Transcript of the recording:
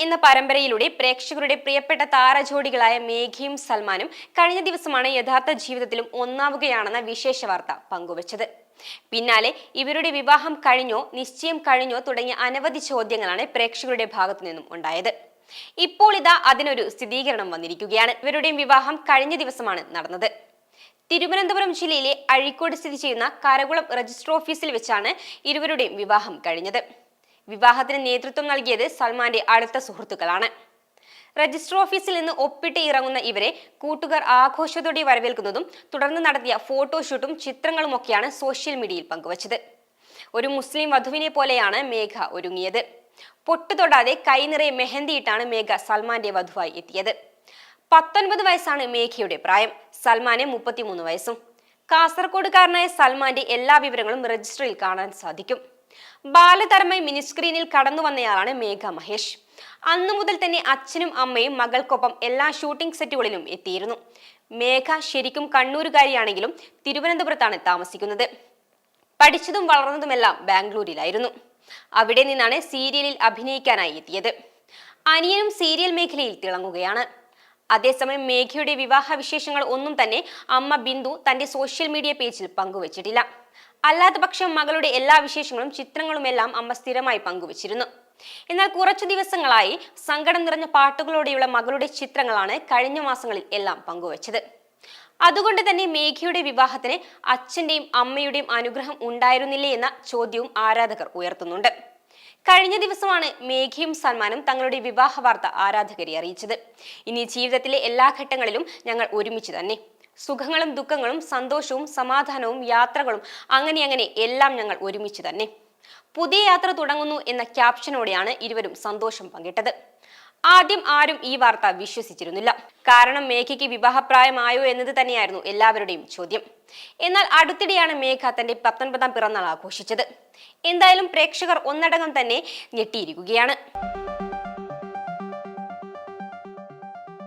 എന്ന പരമ്പരയിലൂടെ പ്രേക്ഷകരുടെ പ്രിയപ്പെട്ട താരജോഡികളായ മേഘയും സൽമാനും കഴിഞ്ഞ ദിവസമാണ് യഥാർത്ഥ ജീവിതത്തിലും ഒന്നാവുകയാണെന്ന വിശേഷ വാർത്ത പങ്കുവച്ചത്. പിന്നാലെ ഇവരുടെ വിവാഹം കഴിഞ്ഞോ, നിശ്ചയം കഴിഞ്ഞോ തുടങ്ങിയ അനവധി ചോദ്യങ്ങളാണ് പ്രേക്ഷകരുടെ ഭാഗത്തു നിന്നും ഉണ്ടായത്. ഇപ്പോൾ ഇതാ അതിനൊരു സ്ഥിരീകരണം വന്നിരിക്കുകയാണ്. ഇവരുടെയും വിവാഹം കഴിഞ്ഞ ദിവസമാണ് നടന്നത്. തിരുവനന്തപുരം ജില്ലയിലെ അഴീക്കോട് സ്ഥിതി ചെയ്യുന്ന കരകുളം രജിസ്റ്റർ ഓഫീസിൽ വെച്ചാണ് ഇരുവരുടെയും വിവാഹം കഴിഞ്ഞത്. വിവാഹത്തിന് നേതൃത്വം നൽകിയത് സൽമാന്റെ അടുത്ത സുഹൃത്തുക്കളാണ്. രജിസ്റ്റർ ഓഫീസിൽ നിന്ന് ഒപ്പിട്ട് ഇറങ്ങുന്ന ഇവരെ കൂട്ടുകാർ ആഘോഷത്തോടെ വരവേൽക്കുന്നതും തുടർന്ന് നടത്തിയ ഫോട്ടോഷൂട്ടും ചിത്രങ്ങളുമൊക്കെയാണ് സോഷ്യൽ മീഡിയയിൽ പങ്കുവച്ചത്. ഒരു മുസ്ലിം വധുവിനെ പോലെയാണ് മേഘ ഒരുങ്ങിയത്. പൊട്ടുതൊടാതെ കൈനിറയെ മെഹന്തിയിട്ടാണ് മേഘ സൽമാന്റെ വധുവായി എത്തിയത്. 19 വയസ്സാണ് മേഘയുടെ പ്രായം. സൽമാന് 33 വയസ്സും. കാസർഗോഡുകാരനായ സൽമാന്റെ എല്ലാ വിവരങ്ങളും രജിസ്റ്ററിൽ കാണാൻ സാധിക്കും. ബാലതാരമായി മിനിസ്ക്രീനിൽ കടന്നു വന്നയാളാണ് മേഘ മഹേഷ്. അന്നു മുതൽ തന്നെ അച്ഛനും അമ്മയും മകൾക്കൊപ്പം എല്ലാ ഷൂട്ടിംഗ് സെറ്റുകളിലും എത്തിയിരുന്നു. മേഘ ശരിക്കും കണ്ണൂരുകാരിയാണെങ്കിലും തിരുവനന്തപുരത്താണ് താമസിക്കുന്നത്. പഠിച്ചതും വളർന്നതുമെല്ലാം ബാംഗ്ലൂരിലായിരുന്നു. അവിടെ നിന്നാണ് സീരിയലിൽ അഭിനയിക്കാനായി എത്തിയത്. അനിയനും സീരിയൽ മേഖലയിൽ തിളങ്ങുകയാണ്. അതേസമയം മേഘയുടെ വിവാഹ വിശേഷങ്ങൾ ഒന്നും തന്നെ അമ്മ ബിന്ദു തന്റെ സോഷ്യൽ മീഡിയ പേജിൽ പങ്കുവച്ചിട്ടില്ല. അല്ലാത്ത പക്ഷം മകളുടെ എല്ലാ വിശേഷങ്ങളും ചിത്രങ്ങളുമെല്ലാം അമ്മ സ്ഥിരമായി പങ്കുവച്ചിരുന്നു. എന്നാൽ കുറച്ചു ദിവസങ്ങളായി സങ്കടം നിറഞ്ഞ പാട്ടുകളോടെയുള്ള മകളുടെ ചിത്രങ്ങളാണ് കഴിഞ്ഞ മാസങ്ങളിൽ എല്ലാം പങ്കുവച്ചത്. അതുകൊണ്ട് തന്നെ മേഘയുടെ വിവാഹത്തിന് അച്ഛന്റെയും അമ്മയുടെയും അനുഗ്രഹം ഉണ്ടായിരുന്നില്ലേ എന്ന ചോദ്യവും ആരാധകർ ഉയർത്തുന്നുണ്ട്. കഴിഞ്ഞ ദിവസമാണ് മേഘയും സൽമാനും തങ്ങളുടെ വിവാഹ വാർത്ത ആരാധകരെ അറിയിച്ചത്. ഇനി ജീവിതത്തിലെ എല്ലാ ഘട്ടങ്ങളിലും ഞങ്ങൾ ഒരുമിച്ച് തന്നെ. സുഖങ്ങളും ദുഃഖങ്ങളും സന്തോഷവും സമാധാനവും യാത്രകളും അങ്ങനെ എല്ലാം ഞങ്ങൾ ഒരുമിച്ച് തന്നെ. പുതിയ യാത്ര തുടങ്ങുന്നു എന്ന ക്യാപ്ഷനോടെയാണ് ഇരുവരും സന്തോഷം പങ്കിട്ടത്. ആദ്യം ആരും ഈ വാർത്ത വിശ്വസിച്ചിരുന്നില്ല. കാരണം മേഘയ്ക്ക് വിവാഹപ്രായമായോ എന്നത് തന്നെയായിരുന്നു എല്ലാവരുടെയും ചോദ്യം. എന്നാൽ അടുത്തിടെയാണ് മേഘ തന്റെ 19ാം പിറന്നാൾ ആഘോഷിച്ചത്. എന്തായാലും പ്രേക്ഷകർ ഒന്നടങ്കം തന്നെ ഞെട്ടിയിരിക്കുകയാണ്.